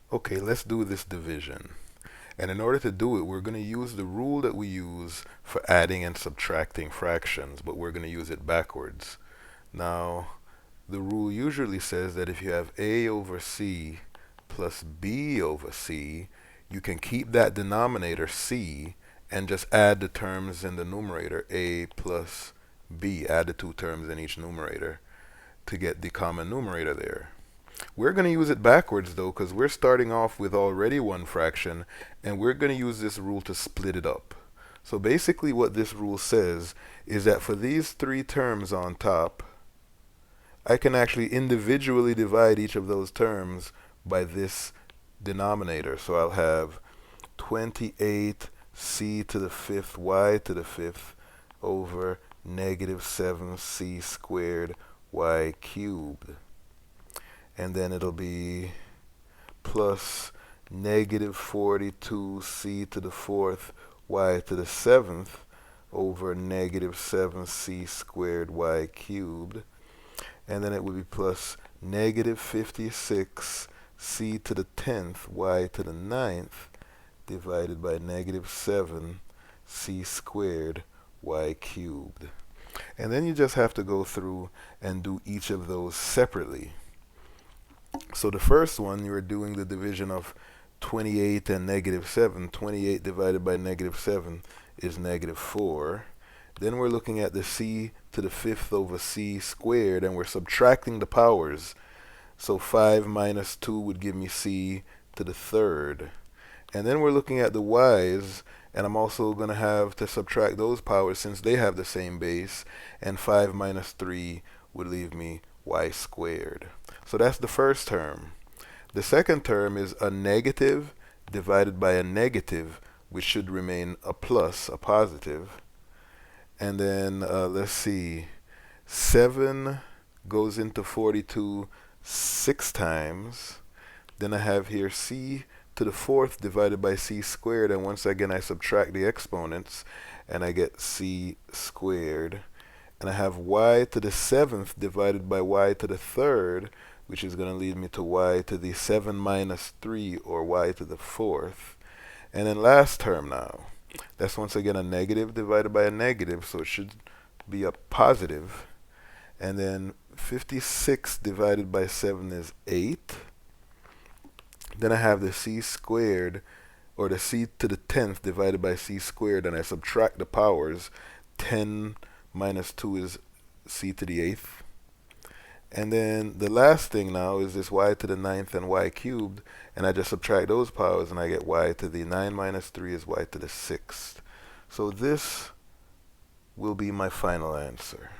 Okay, let's do this division. And in order to do it, we're going to use the rule that we use for adding and subtracting fractions, but we're going to use it backwards. Now, the rule usually says that if you have A over C plus B over C, you can keep that denominator C and just add the terms in the numerator A plus B. Add the two terms in each numerator to get the common numerator there. We're going to use it backwards though, because we're starting off with already one fraction, and we're going to use this rule to split it up. So basically what this rule says is that for these three terms on top, I can actually individually divide each of those terms by this denominator. So I'll have 28 c to the fifth y to the fifth over negative 7 c squared y cubed. And then it'll be plus negative 42 c to the fourth y to the seventh over negative 7c squared y cubed. And then it would be plus negative 56 c to the 10th y to the ninth divided by negative 7 c squared y cubed. And then you just have to go through and do each of those separately. So the first one, you're doing the division of 28 and negative 7. 28 divided by negative 7 is negative 4. Then we're looking at the c to the fifth over c squared, and we're subtracting the powers. So 5 minus 2 would give me c to the third. And then we're looking at the y's, and I'm also going to have to subtract those powers since they have the same base, and 5 minus 3 would leave me y squared. So that's the first term. The second term is a negative divided by a negative, which should remain a plus, a positive. And then let's see, 7 goes into 42 6 times. Then I have here c to the fourth divided by c squared, and once again I subtract the exponents and I get c squared. And I have y to the seventh divided by y to the third, which is going to lead me to y to the 7 minus 3, or y to the fourth. And then last term now, that's once again a negative divided by a negative, so it should be a positive. And then 56 divided by 7 is 8. Then I have the c squared, or the c to the 10th divided by c squared, and I subtract the powers. 10 minus 2 is c to the 8th. And then the last thing now is this y to the ninth and y cubed, and I just subtract those powers and I get y to the 9 minus 3 is y to the 6th. So this will be my final answer.